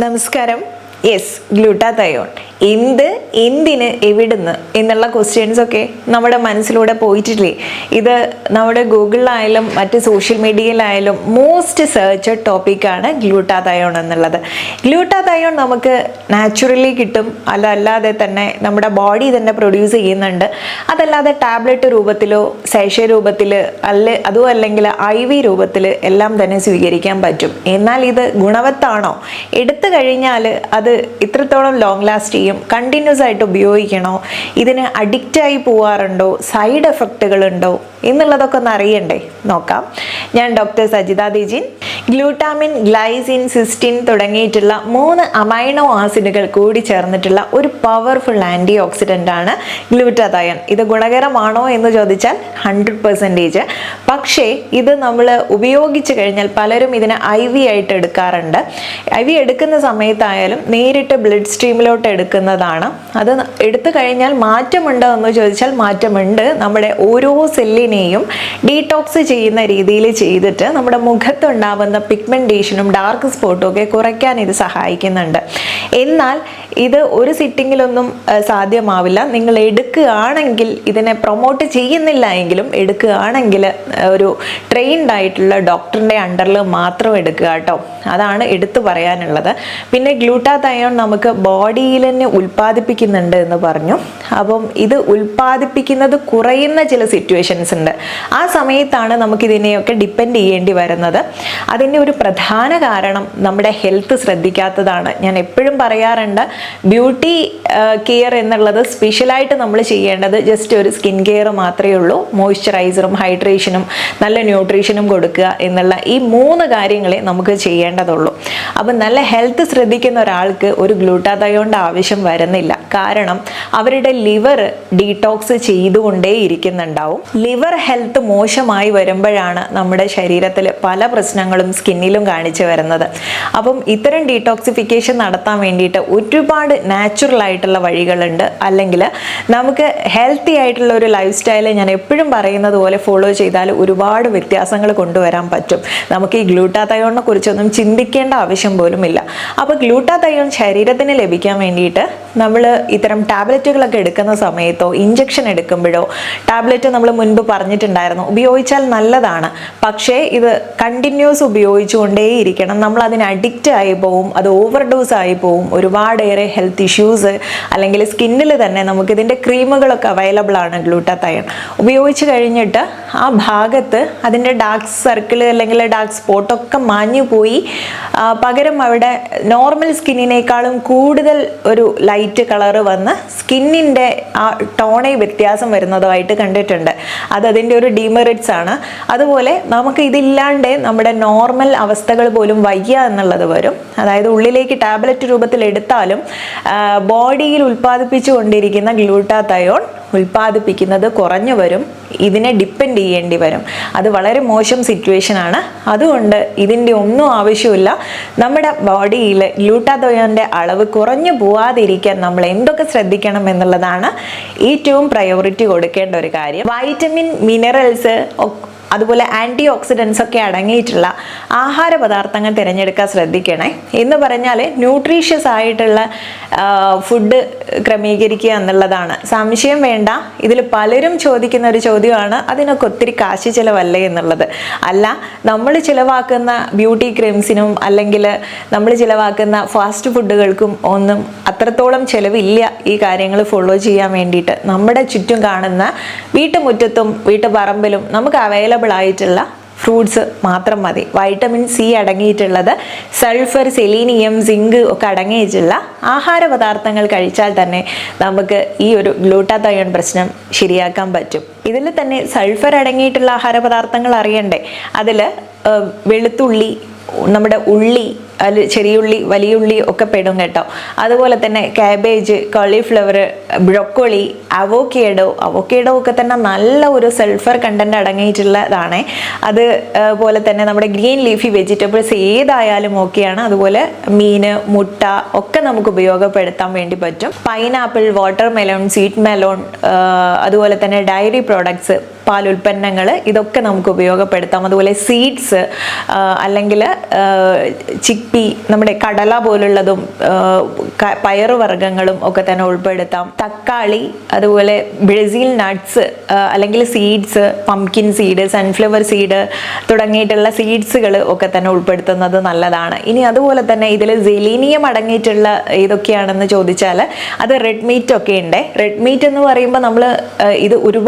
നമസ്കാരം. Yes, glutathione എന്തിന് എവിടുന്ന് എന്നുള്ള ക്വസ്റ്റ്യൻസ് ഒക്കെ നമ്മുടെ മനസ്സിലൂടെ പോയിട്ടില്ലേ? ഇത് നമ്മുടെ ഗൂഗിളിലായാലും മറ്റ് സോഷ്യൽ മീഡിയയിലായാലും മോസ്റ്റ് സെർച്ച്ഡ് ടോപ്പിക്കാണ് ഗ്ലൂട്ടാതയോൺ എന്നുള്ളത്. ഗ്ലൂട്ടാതയോൺ നമുക്ക് നാച്ചുറലി കിട്ടും, അല്ലാതെ തന്നെ നമ്മുടെ ബോഡി തന്നെ പ്രൊഡ്യൂസ് ചെയ്യുന്നുണ്ട്. അതല്ലാതെ ടാബ്ലറ്റ് രൂപത്തിലോ സാഷേ രൂപത്തിൽ അതും അല്ലെങ്കിൽ IV രൂപത്തിൽ എല്ലാം തന്നെ സ്വീകരിക്കാൻ പറ്റും. എന്നാൽ ഇത് ഗുണവത്താണോ? എടുത്തു കഴിഞ്ഞാൽ അത് ഇത്രത്തോളം ലോങ് ലാസ്റ്റ് ചെയ്യും? കണ്ടിന്യൂസ് ആയിട്ട് ഉപയോഗിക്കണോ? ഇതിന് അഡിക്റ്റായി പോവാറുണ്ടോ? സൈഡ് എഫക്റ്റുകൾ ഉണ്ടോ എന്നുള്ളതൊക്കെ ഒന്ന് അറിയണ്ടേ? നോക്കാം. ഞാൻ doctor Sajitha Dijin. Glutamine, glycine, cysteine തുടങ്ങിയിട്ടുള്ള 3 അമൈനോ ആസിഡുകൾ കൂടി ചേർന്നിട്ടുള്ള ഒരു പവർഫുൾ ആൻറ്റി ഓക്സിഡൻ്റ് ആണ് ഗ്ലൂട്ടാതയോൺ. ഇത് ഗുണകരമാണോ എന്ന് ചോദിച്ചാൽ 100%. പക്ഷേ ഇത് നമ്മൾ ഉപയോഗിച്ച് കഴിഞ്ഞാൽ പലരും ഇതിനെ IV ആയിട്ട് എടുക്കാറുണ്ട്. IV എടുക്കുന്ന സമയത്തായാലും നേരിട്ട് ബ്ലഡ് സ്ട്രീമിലോട്ട് എടുക്കുന്നതാണ്. അത് എടുത്തു കഴിഞ്ഞാൽ മാറ്റമുണ്ടോ എന്ന് ചോദിച്ചാൽ മാറ്റമുണ്ട്. നമ്മുടെ ഓരോ സെല്ലിനെയും ഡീടോക്സ് ചെയ്യുന്ന രീതിയിൽ ചെയ്തിട്ട് നമ്മുടെ മുഖത്തുണ്ടാവുന്ന പിഗ്മെന്റേഷനും ഡാർക്ക് സ്പോട്ടും ഒക്കെ കുറയ്ക്കാൻ ഇത് സഹായിക്കുന്നുണ്ട്. എന്നാൽ ഇത് ഒരു സിറ്റിങ്ങിലൊന്നും സാധ്യമാവില്ല. നിങ്ങൾ എടുക്കുകയാണെങ്കിൽ, ഇതിനെ പ്രൊമോട്ട് ചെയ്യുന്നില്ല എങ്കിലും എടുക്കുകയാണെങ്കിൽ ഒരു ട്രെയിൻഡ് ആയിട്ടുള്ള ഡോക്ടറിൻ്റെ അണ്ടറിൽ മാത്രം എടുക്കുക കേട്ടോ. അതാണ് എടുത്തു പറയാനുള്ളത്. പിന്നെ ഗ്ലൂട്ടാതയോൺ നമുക്ക് ബോഡിയിൽ തന്നെ ഉൽപ്പാദിപ്പിക്കുന്നുണ്ട് എന്ന് പറഞ്ഞു. അപ്പം ഇത് ഉൽപ്പാദിപ്പിക്കുന്നത് കുറയുന്ന ചില സിറ്റുവേഷൻസ് ഉണ്ട്. ആ സമയത്താണ് നമുക്കിതിനെയൊക്കെ ഡിപ്പെൻഡ് ചെയ്യേണ്ടി വരുന്നത്. അതിൻ്റെ ഒരു പ്രധാന കാരണം നമ്മുടെ ഹെൽത്ത് ശ്രദ്ധിക്കാത്തതാണ്. ഞാൻ എപ്പോഴും പറയാറുണ്ട്, ബ്യൂട്ടി കെയർ എന്നുള്ളത് സ്പെഷ്യലായിട്ട് നമ്മൾ ചെയ്യേണ്ടത് ജസ്റ്റ് ഒരു സ്കിൻ കെയർ മാത്രമേ ഉള്ളൂ. മോയ്സ്ചറൈസറും ഹൈഡ്രേഷനും നല്ല ന്യൂട്രീഷനും കൊടുക്കുക എന്നുള്ള ഈ 3 കാര്യങ്ങളെ നമുക്ക് ചെയ്യേണ്ടതുള്ളൂ. അപ്പം നല്ല ഹെൽത്ത് ശ്രദ്ധിക്കുന്ന ഒരാൾക്ക് ഒരു ഗ്ലൂട്ടാതയോണിൻ്റെ ആവശ്യം വരുന്നില്ല. കാരണം അവരുടെ ലിവർ ഡീടോക്സ് ചെയ്തുകൊണ്ടേ ഇരിക്കുന്നുണ്ടാവും. ലിവർ ഹെൽത്ത് മോശമായി വരുമ്പോഴാണ് നമ്മുടെ ശരീരത്തിൽ പല പ്രശ്നങ്ങളും സ്കിന്നിലും കാണിച്ചു വരുന്നത്. അപ്പം ഇത്തരം ഡീടോക്സിഫിക്കേഷൻ നടത്താൻ വേണ്ടിയിട്ട് ഒരുപാട് നാച്ചുറൽ ആയിട്ടുള്ള വഴികളുണ്ട്. അല്ലെങ്കിൽ നമുക്ക് ഹെൽത്തി ആയിട്ടുള്ള ഒരു ലൈഫ് സ്റ്റൈൽ ഞാൻ എപ്പോഴും പറയുന്നത് പോലെ ഫോളോ ചെയ്താൽ ഒരുപാട് വ്യത്യാസങ്ങൾ കൊണ്ടുവരാൻ പറ്റും. നമുക്ക് ഈ ഗ്ലൂട്ടാതയോണിനെ കുറിച്ചൊന്നും ചിന്തിക്കേണ്ട ആവശ്യം പോലും ഇല്ല. അപ്പോൾ ഗ്ലൂട്ടാതയോൺ ശരീരത്തിന് ലഭിക്കാൻ വേണ്ടിയിട്ട് നമ്മൾ ഇത്തരം ടാബ്ലറ്റുകളൊക്കെ എടുക്കുന്ന സമയത്തോ ഇഞ്ചക്ഷൻ എടുക്കുമ്പോഴോ, ടാബ്ലറ്റ് നമ്മൾ മുൻപ് പറഞ്ഞിട്ടുണ്ടായിരുന്നു ഉപയോഗിച്ചാൽ നല്ലതാണ്. പക്ഷേ ഇത് കണ്ടിന്യൂസ് ഉപയോഗിച്ചുകൊണ്ടേയിരിക്കണം. നമ്മൾ അതിന് അഡിക്റ്റ് ആയി പോവും, അത് ഓവർഡോസ് ആയി പോവും. ഒരുപാടേറെ ഹെൽത്ത് ഇഷ്യൂസ് അല്ലെങ്കിൽ സ്കിന്നിൽ തന്നെ നമുക്കിതിൻ്റെ ക്രീമുകളൊക്കെ അവൈലബിൾ ആണ്. ഗ്ലൂട്ടാതയോൺ ഉപയോഗിച്ച് കഴിഞ്ഞിട്ട് ആ ഭാഗത്ത് അതിൻ്റെ ഡാർക്ക് സർക്കിൾ അല്ലെങ്കിൽ ഡാർക്ക് സ്പോട്ടൊക്കെ മാഞ്ഞു പോയി പകരം അവിടെ നോർമൽ സ്കിന്നിനേക്കാളും കൂടുതൽ ഒരു ലൈറ്റ് കളറ് വന്ന് സ്കിന്നിൻ്റെ ആ ടോണേ വ്യത്യാസം വരുന്നതുമായിട്ട് കണ്ടിട്ടുണ്ട്. അതിൻ്റെ ഒരു ഡിമെറിറ്റ്സ് ആണ്. അതുപോലെ നമുക്ക് ഇതില്ലാണ്ട് നമ്മുടെ നോർമൽ അവസ്ഥകൾ പോലും വയ്യ എന്നുള്ളത് വരും. അതായത് ഉള്ളിലേക്ക് ടാബ്ലറ്റ് രൂപത്തിൽ എടുത്താലും ബോഡിയിൽ ഉൽപ്പാദിപ്പിച്ചു കൊണ്ടിരിക്കുന്ന ഗ്ലൂട്ടാതയോൺ ഉൽപ്പാദിപ്പിക്കുന്നത് കുറഞ്ഞു വരും. ഇതിനെ ഡിപ്പെൻഡ് ചെയ്യേണ്ടി വരും. അത് വളരെ മോശം സിറ്റുവേഷൻ ആണ്. അതുകൊണ്ട് ഇതിൻ്റെ ഒന്നും ആവശ്യമില്ല. നമ്മുടെ ബോഡിയിൽ ഗ്ലൂട്ടാതയോണിൻ്റെ അളവ് കുറഞ്ഞു പോവാതിരിക്കാൻ നമ്മൾ എന്തൊക്കെ ശ്രദ്ധിക്കണം എന്നുള്ളതാണ് ഏറ്റവും പ്രയോറിറ്റി കൊടുക്കേണ്ട ഒരു കാര്യം. വൈറ്റമിൻ, മിനറൽസ്, അതുപോലെ ആൻറ്റി ഓക്സിഡൻസ് ഒക്കെ അടങ്ങിയിട്ടുള്ള ആഹാര പദാർത്ഥങ്ങൾ തിരഞ്ഞെടുക്കാൻ ശ്രദ്ധിക്കണേ. എന്ന് പറഞ്ഞാൽ ന്യൂട്രീഷ്യസ് ആയിട്ടുള്ള ഫുഡ് ക്രമീകരിക്കുക എന്നുള്ളതാണ്. സംശയം വേണ്ട, ഇതിൽ പലരും ചോദിക്കുന്ന ഒരു ചോദ്യമാണ് അതിനൊക്കെ ഒത്തിരി കാശ് ചിലവല്ലേ എന്നുള്ളത്. അല്ല, നമ്മൾ ചിലവാക്കുന്ന ബ്യൂട്ടി ക്രീംസിനും അല്ലെങ്കിൽ നമ്മൾ ചിലവാക്കുന്ന ഫാസ്റ്റ് ഫുഡുകൾക്കും ഒന്നും അത്രത്തോളം ചിലവില്ല ഈ കാര്യങ്ങൾ ഫോളോ ചെയ്യാൻ വേണ്ടിയിട്ട്. നമ്മുടെ ചുറ്റും കാണുന്ന വീട്ടുമുറ്റത്തും വീട്ടുപറമ്പിലും നമുക്ക് അവൈലബിൾ ആയിട്ടുള്ള ഫ്രൂട്ട്സ് മാത്രം മതി. വൈറ്റമിൻ സി അടങ്ങിയിട്ടുള്ളത്, സൾഫർ, സെലീനിയം, സിങ്ക് ഒക്കെ അടങ്ങിയിട്ടുള്ള ആഹാര പദാർത്ഥങ്ങൾ കഴിച്ചാൽ തന്നെ നമുക്ക് ഈ ഒരു ഗ്ലൂട്ടാതയോൺ പ്രശ്നം ശരിയാക്കാൻ പറ്റും. ഇതിൽ തന്നെ സൾഫർ അടങ്ങിയിട്ടുള്ള ആഹാര പദാർത്ഥങ്ങൾ അറിയണ്ടേ? അതിൽ വെളുത്തുള്ളി, നമ്മുടെ ഉള്ളി, ചെറിയുള്ളി വലിയുള്ളി ഒക്കെ പെടും കേട്ടോ. അതുപോലെ തന്നെ കാബേജ്, കോളിഫ്ലവർ, ബ്രൊക്കോളി, അവോക്കേഡോ ഒക്കെ തന്നെ നല്ല ഒരു സൾഫർ കണ്ടന്റ് അടങ്ങിയിട്ടുള്ളതാണ്. അതുപോലെ തന്നെ നമ്മുടെ ഗ്രീൻ ലീഫി വെജിറ്റബിൾസ് ഏതായാലും ഓക്കെയാണ്. അതുപോലെ മീന്, മുട്ട ഒക്കെ നമുക്ക് ഉപയോഗപ്പെടുത്താൻ വേണ്ടി പറ്റും. Pineapple, water melon, sweet melon, അതുപോലെ തന്നെ ഡയറി പ്രോഡക്ട്സ്, പാലുൽപ്പന്നങ്ങൾ, ഇതൊക്കെ നമുക്ക് ഉപയോഗപ്പെടുത്താം. അതുപോലെ സീഡ്സ് അല്ലെങ്കിൽ ചിപ്പി, നമ്മുടെ കടല പോലുള്ളതും പയറുവർഗ്ഗങ്ങളും ഒക്കെ തന്നെ ഉൾപ്പെടുത്താം. തക്കാളി, അതുപോലെ ബ്രസീൽ നട്ട്സ് അല്ലെങ്കിൽ seeds, pumpkin seed, sunflower seed തുടങ്ങിയിട്ടുള്ള സീഡ്സുകൾ ഒക്കെ തന്നെ ഉൾപ്പെടുത്തുന്നത് നല്ലതാണ്. ഇനി അതുപോലെ തന്നെ ഇതിൽ സെലീനിയം അടങ്ങിയിട്ടുള്ള ഏതൊക്കെയാണെന്ന് ചോദിച്ചാൽ അത് റെഡ് മീറ്റ് ഒക്കെ ഉണ്ട്. റെഡ് മീറ്റ് എന്ന് പറയുമ്പോൾ നമ്മൾ ഇത് ഒരു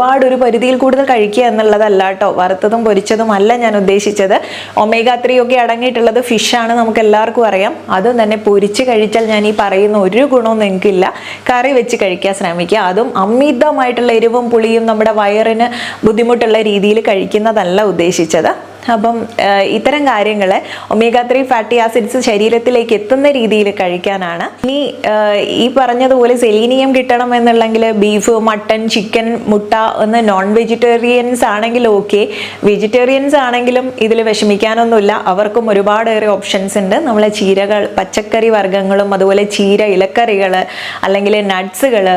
പരിധിയിൽ കൂടുതൽ കഴിക്കുക എന്നുള്ളതല്ല കേട്ടോ. വറുത്തതും പൊരിച്ചതും അല്ല ഞാൻ ഉദ്ദേശിച്ചത്. ഒമേഗ 3 ഒക്കെ അടങ്ങിയിട്ടുള്ളത് ഫിഷാണ്, നമുക്ക് എല്ലാവർക്കും അറിയാം. അതും തന്നെ പൊരിച്ച് കഴിച്ചാൽ ഞാൻ ഈ പറയുന്ന ഒരു ഗുണവും നിങ്ങൾക്കില്ല. കറി വെച്ച് കഴിക്കാൻ ശ്രമിക്കുക. അതും അമിതമായിട്ടുള്ള എരിവും പുളിയും നമ്മുടെ വയറിന് ബുദ്ധിമുട്ടുള്ള രീതിയിൽ കഴിക്കുന്നതല്ല ഉദ്ദേശിച്ചത്. അപ്പം ഇത്തരം കാര്യങ്ങൾ ഒമേഗ 3 ഫാറ്റി ആസിഡ്സ് ശരീരത്തിലേക്ക് എത്തുന്ന രീതിയിൽ കഴിക്കാനാണ്. ഇനി ഈ പറഞ്ഞതുപോലെ സെലീനിയം കിട്ടണം എന്നുണ്ടെങ്കിൽ ബീഫ്, മട്ടൺ, ചിക്കൻ, മുട്ട എന്ന് നോൺ വെജിറ്റേറിയൻസ് ആണെങ്കിൽ ഓക്കെ. വെജിറ്റേറിയൻസ് ആണെങ്കിലും ഇതിൽ വിഷമിക്കാനൊന്നുമില്ല, അവർക്കും ഒരുപാടേറെ ഓപ്ഷൻസ് ഉണ്ട്. നമ്മളെ ചീരകൾ, പച്ചക്കറി വർഗ്ഗങ്ങളും അതുപോലെ ചീര ഇലക്കറികൾ അല്ലെങ്കിൽ നട്ട്സുകൾ,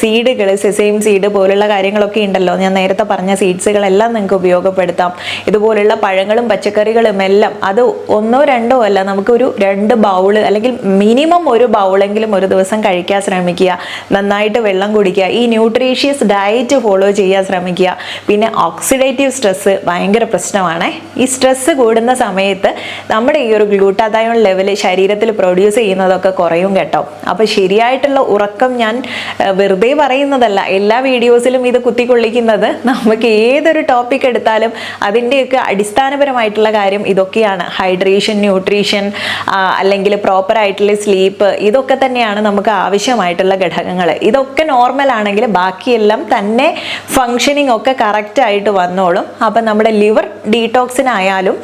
സീഡുകൾ, സെസെയിം സീഡ് പോലുള്ള കാര്യങ്ങളൊക്കെ ഉണ്ടല്ലോ. ഞാൻ നേരത്തെ പറഞ്ഞ സീഡ്സുകളെല്ലാം നിങ്ങൾക്ക് ഉപയോഗപ്പെടുത്താം. ഇതുപോലുള്ള പഴങ്ങളും പച്ചക്കറികളും എല്ലാം, അത് 1 or 2 അല്ല, നമുക്കൊരു 2 ബൗൾ അല്ലെങ്കിൽ മിനിമം ഒരു ബൗളെങ്കിലും ഒരു ദിവസം കഴിക്കാൻ ശ്രമിക്കുക. നന്നായിട്ട് വെള്ളം കുടിക്കുക. ഈ ന്യൂട്രീഷ്യസ് ഡയറ്റ് ഫോളോ ചെയ്യാൻ ശ്രമിക്കുക. പിന്നെ ഓക്സിഡേറ്റീവ് സ്ട്രെസ് ഭയങ്കര പ്രശ്നമാണ്. ഈ സ്ട്രെസ് കൂടുന്ന സമയത്ത് നമ്മുടെ ഈ ഒരു ഗ്ലൂട്ടാതയോൺ ലെവൽ ശരീരത്തിൽ പ്രൊഡ്യൂസ് ചെയ്യുന്നതൊക്കെ കുറയും കേട്ടോ. അപ്പോൾ ശരിയായിട്ടുള്ള ഉറക്കം ഞാൻ വെറുതെ പറയുന്നതല്ല, എല്ലാ വീഡിയോസിലും ഇത് കുത്തിക്കൊള്ളിക്കുന്നത്. നമുക്ക് ഏതൊരു ടോപ്പിക് എടുത്താലും അതിൻ്റെയൊക്കെ അടിസ്ഥാനപരമായിട്ടുള്ള കാര്യം ഇതൊക്കെയാണ്. ഹൈഡ്രേഷൻ, ന്യൂട്രീഷൻ, അല്ലെങ്കിൽ പ്രോപ്പർ ആയിട്ടുള്ള സ്ലീപ്പ്, ഇതൊക്കെ തന്നെയാണ് നമുക്ക് ആവശ്യമായിട്ടുള്ള ഘടകങ്ങൾ. ഇതൊക്കെ നോർമൽ ആണെങ്കിൽ ബാക്കിയെല്ലാം തന്നെ ഫങ്ഷനിങ് ഒക്കെ കറക്റ്റ് ആയിട്ട് വന്നോളും. അപ്പം നമ്മുടെ ലിവർ ഡീടോക്സിനായാലും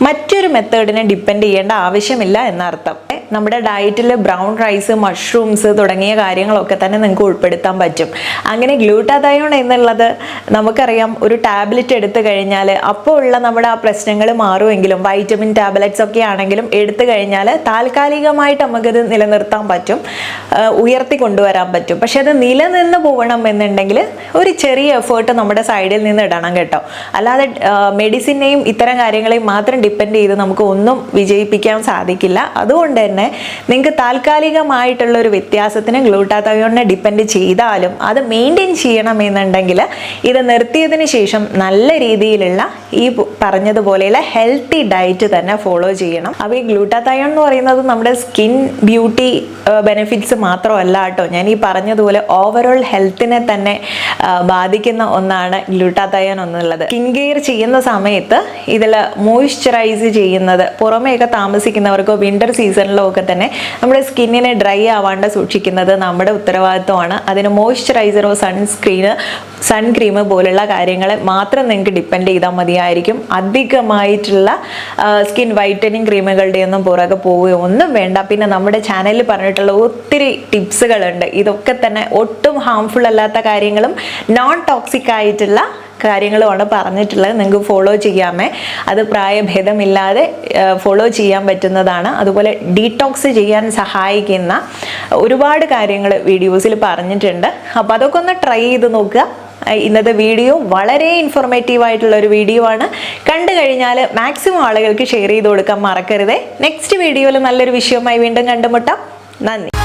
മറ്റൊരു മെത്തേഡിനെ ഡിപ്പെൻഡ് ചെയ്യേണ്ട ആവശ്യമില്ല എന്നർത്ഥം. നമ്മുടെ ഡയറ്റിൽ ബ്രൗൺ റൈസ്, മഷ്റൂംസ് തുടങ്ങിയ കാര്യങ്ങളൊക്കെ തന്നെ നിങ്ങൾക്ക് ഉൾപ്പെടുത്താൻ പറ്റും. അങ്ങനെ ഗ്ലൂട്ടാതയോൺ എന്നുള്ളത് നമുക്കറിയാം, ഒരു ടാബ്ലറ്റ് എടുത്തു കഴിഞ്ഞാൽ അപ്പോൾ ഉള്ള നമ്മുടെ ആ പ്രശ്നങ്ങൾ മാറുമെങ്കിലും, വൈറ്റമിൻ ടാബ്ലറ്റ്സ് ഒക്കെ ആണെങ്കിലും എടുത്തു കഴിഞ്ഞാൽ താൽക്കാലികമായിട്ട് നമുക്കത് നിലനിർത്താൻ പറ്റും, ഉയർത്തി കൊണ്ടുവരാൻ പറ്റും. പക്ഷെ അത് നിലനിന്ന് പോകണം എന്നുണ്ടെങ്കിൽ ഒരു ചെറിയ എഫേർട്ട് നമ്മുടെ സൈഡിൽ നിന്ന് ഇടണം കേട്ടോ. അല്ലാതെ മെഡിസിനെയും ഇത്തരം കാര്യങ്ങളെയും മാത്രം ഡിപ്പെൻഡ് ചെയ്ത് നമുക്ക് ഒന്നും വിജയിപ്പിക്കാൻ സാധിക്കില്ല. അതുകൊണ്ട് തന്നെ നിങ്ങൾക്ക് താൽക്കാലികമായിട്ടുള്ള ഒരു വ്യത്യാസത്തിന് ഗ്ലൂട്ടാതയോണിനെ ഡിപ്പെൻഡ് ചെയ്താലും അത് മെയിൻറ്റെയിൻ ചെയ്യണമെന്നുണ്ടെങ്കിൽ ഇത് നിർത്തിയതിന് ശേഷം നല്ല രീതിയിലുള്ള ഈ പറഞ്ഞതുപോലെയുള്ള ഹെൽത്തി ഡയറ്റ് തന്നെ ഫോളോ ചെയ്യണം. അപ്പോൾ ഈ ഗ്ലൂട്ടാതയോൺ എന്ന് പറയുന്നത് നമ്മുടെ സ്കിൻ ബ്യൂട്ടി ബെനിഫിറ്റ്സ് മാത്രമല്ല കേട്ടോ. ഞാൻ ഈ പറഞ്ഞതുപോലെ ഓവറോൾ ഹെൽത്തിനെ തന്നെ ബാധിക്കുന്ന ഒന്നാണ് ഗ്ലൂട്ടാതയോൺ എന്നുള്ളത്. സ്കിൻ കെയർ ചെയ്യുന്ന സമയത്ത് ഇതിൽ മോയ്സ്ചറൈസ് ചെയ്യുന്നത്, പുറമേയൊക്കെ താമസിക്കുന്നവർക്കോ വിൻ്റർ സീസണിലോ ഒക്കെ തന്നെ നമ്മുടെ സ്കിന്നിനെ ഡ്രൈ ആവാണ്ട് സൂക്ഷിക്കുന്നത് നമ്മുടെ ഉത്തരവാദിത്വമാണ്. അതിന് മോയ്സ്ചറൈസറോ സൺക്രീം പോലുള്ള കാര്യങ്ങളെ മാത്രം നിങ്ങൾക്ക് ഡിപ്പെൻഡ് ചെയ്താൽ മതിയായിരിക്കും. അധികമായിട്ടുള്ള സ്കിൻ വൈറ്റനിങ് ക്രീമുകളുടെ ഒന്നും പുറകെ പോവുകയോ ഒന്നും വേണ്ട. പിന്നെ നമ്മുടെ ചാനലിൽ പറഞ്ഞിട്ടുള്ള ഒത്തിരി ടിപ്സുകളുണ്ട്. ഇതൊക്കെ തന്നെ ഒട്ടും ഹാംഫുൾ അല്ലാത്ത കാര്യങ്ങളും നോൺ ടോക്സിക് ആയിട്ടുള്ള കാര്യങ്ങളുമാണ് പറഞ്ഞിട്ടുള്ളത്. നിങ്ങൾക്ക് ഫോളോ ചെയ്യാമേ. അത് പ്രായഭേദമില്ലാതെ ഫോളോ ചെയ്യാൻ പറ്റുന്നതാണ്. അതുപോലെ ഡീടോക്സ് ചെയ്യാൻ സഹായിക്കുന്ന ഒരുപാട് കാര്യങ്ങൾ വീഡിയോസിൽ പറഞ്ഞിട്ടുണ്ട്. അപ്പോൾ അതൊക്കെ ഒന്ന് ട്രൈ ചെയ്ത് നോക്കുക. ഇന്നത്തെ വീഡിയോ വളരെ ഇൻഫോർമേറ്റീവ് ആയിട്ടുള്ള ഒരു വീഡിയോ ആണ്. കണ്ടു കഴിഞ്ഞാൽ മാക്സിമം ആളുകൾക്ക് ഷെയർ ചെയ്ത് കൊടുക്കാൻ മറക്കരുതേ. നെക്സ്റ്റ് വീഡിയോയിൽ നല്ലൊരു വിഷയവുമായി വീണ്ടും കണ്ടുമുട്ടാം. നന്ദി.